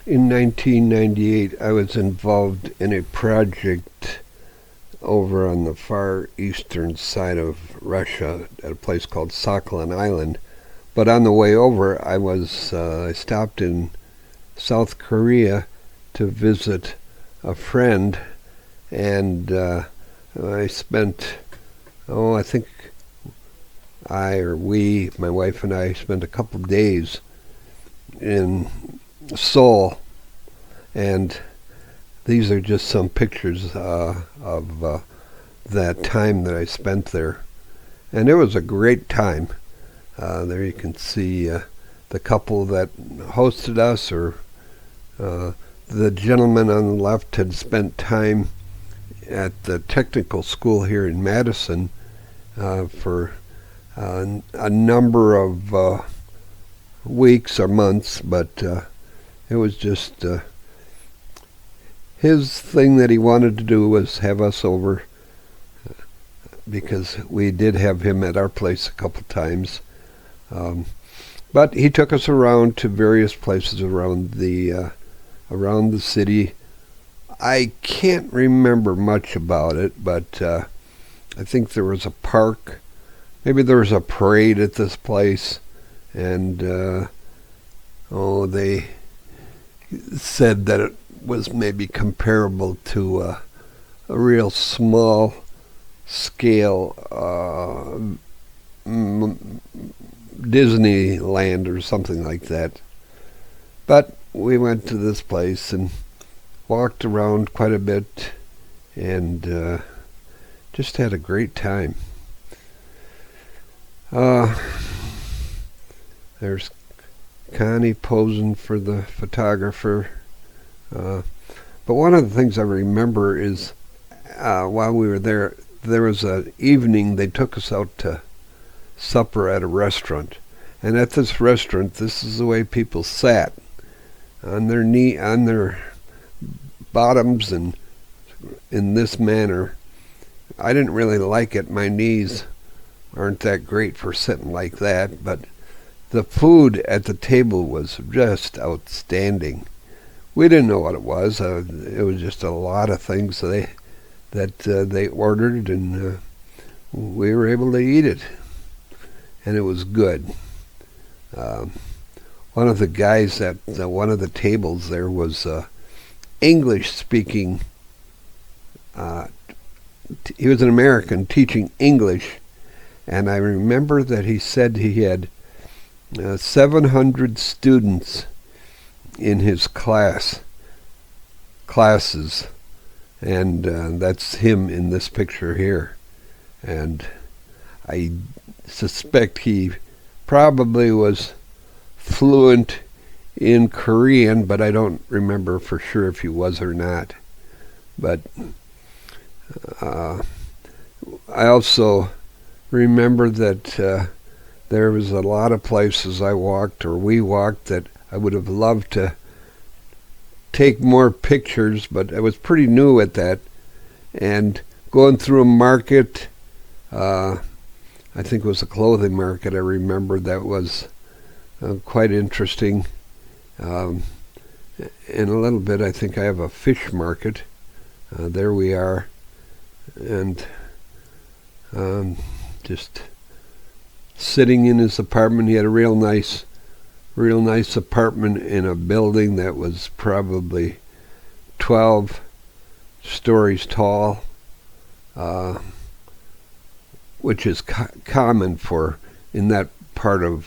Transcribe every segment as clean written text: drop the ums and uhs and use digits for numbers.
In 1998, I was involved in a project over on the far eastern side of Russia at a place called Sakhalin Island. But on the way over, I stopped in South Korea to visit a friend, and I spent, I think my wife and I spent a couple of days in Seoul, and these are just some pictures of that time that I spent there. And it was a great time. There you can see the couple that hosted us, or the gentleman on the left had spent time at the technical school here in Madison for a number of weeks or months, but it was just his thing that he wanted to do was have us over, because we did have him at our place a couple times. But he took us around to various places around the city. I can't remember much about it, but I think there was a park. Maybe there was a parade at this place, and they said that it was maybe comparable to a real small scale Disneyland or something like that. But we went to this place and walked around quite a bit, and just had a great time. There's Connie posing for the photographer. But one of the things I remember is while we were there was an evening they took us out to supper at a restaurant. And at this restaurant, this is the way people sat, on their bottoms and in this manner. I didn't really like it. My knees aren't that great for sitting like that, but the food at the table was just outstanding. We didn't know what it was. It was just a lot of things that they ordered, and we were able to eat it, and it was good. One of the guys at one of the tables there was English speaking. He was an American teaching English, and I remember that he said he had 700 students in his classes, and that's him in this picture here. And I suspect he probably was fluent in Korean, but I don't remember for sure if he was or not. But I also remember that there was a lot of places we walked that I would have loved to take more pictures, but I was pretty new at that. And going through a market, I think it was a clothing market, I remember, that was quite interesting. In a little bit, I think I have a fish market. There we are. And just sitting in his apartment. He had a real nice apartment in a building that was probably 12 stories tall, which is common for in that part of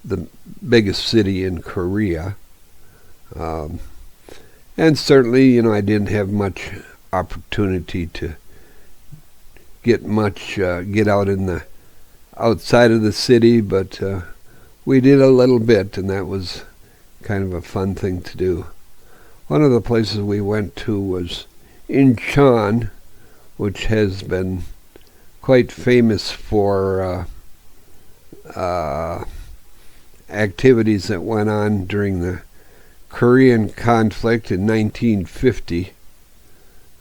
the biggest city in Korea. And certainly, I didn't have much opportunity to get out in the outside of the city, but we did a little bit, and that was kind of a fun thing to do. One of the places we went to was Incheon, which has been quite famous for activities that went on during the Korean conflict in 1950.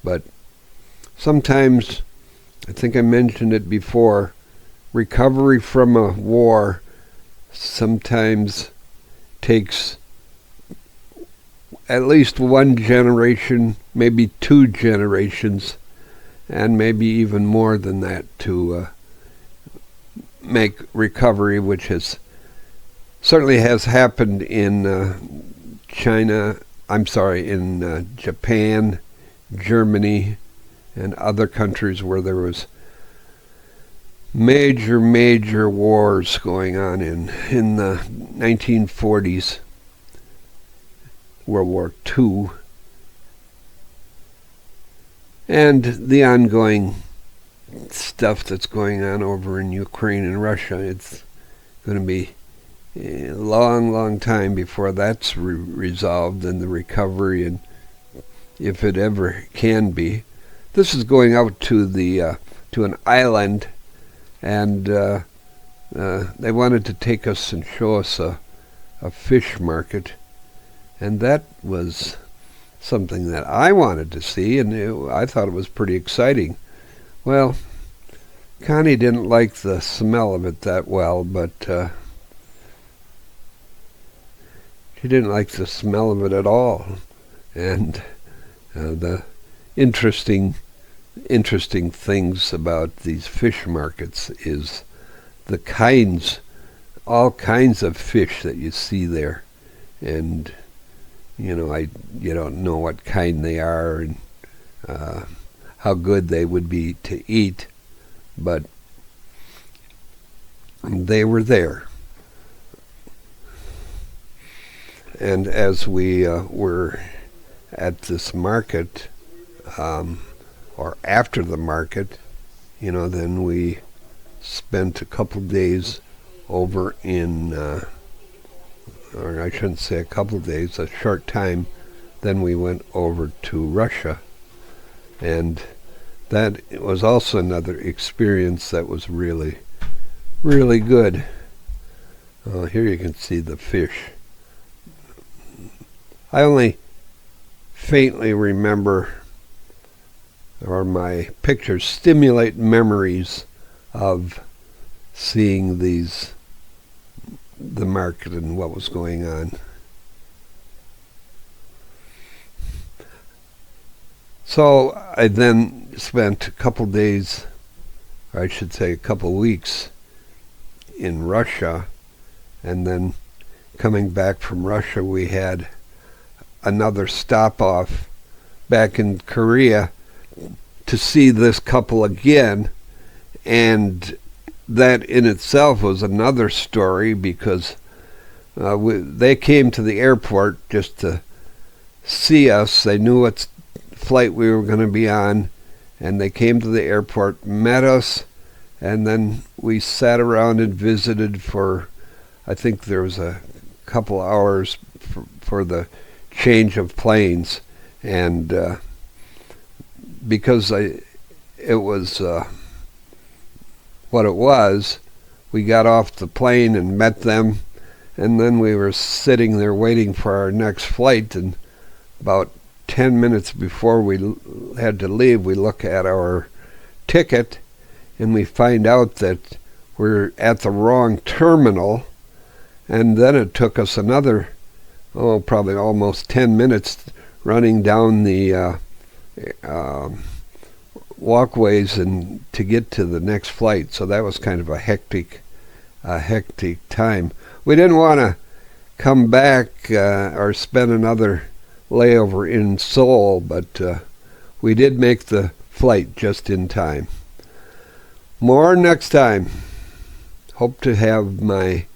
But sometimes, I think I mentioned it before, recovery from a war sometimes takes at least one generation, maybe 2 generations, and maybe even more than that to make recovery, which certainly has happened in Japan, Germany, and other countries where there was major wars going on in the 1940s, World War II, and the ongoing stuff that's going on over in Ukraine and Russia. It's going to be a long time before that's resolved and the recovery, and if it ever can be. This is going out to an island, and they wanted to take us and show us a fish market, and that was something that I wanted to see, and I thought it was pretty exciting. Well, Connie didn't like the smell of it that well, but she didn't like the smell of it at all. And the interesting things about these fish markets is all kinds of fish that you see there, and you don't know what kind they are and how good they would be to eat, but they were there. And as we were at this market, or after the market, then we spent a couple days over in, or I shouldn't say a couple days, a short time. Then we went over to Russia, and that was also another experience that was really good. Here you can see the fish. I only faintly remember, or my pictures stimulate memories of seeing the market and what was going on. So I then spent a couple days, or I should say a couple weeks, in Russia, and then coming back from Russia we had another stop off back in Korea to see this couple again, and that in itself was another story, because they came to the airport just to see us. They knew what flight we were going to be on, and they came to the airport, met us, and then we sat around and visited for, I think there was a couple hours for the change of planes, and because it was what it was, we got off the plane and met them, and then we were sitting there waiting for our next flight, and about 10 minutes before we had to leave, we look at our ticket, and we find out that we're at the wrong terminal, and then it took us another, probably almost 10 minutes running down the walkways and to get to the next flight. So that was kind of a hectic time. We didn't want to come back or spend another layover in Seoul, but we did make the flight just in time. More next time. Hope to have my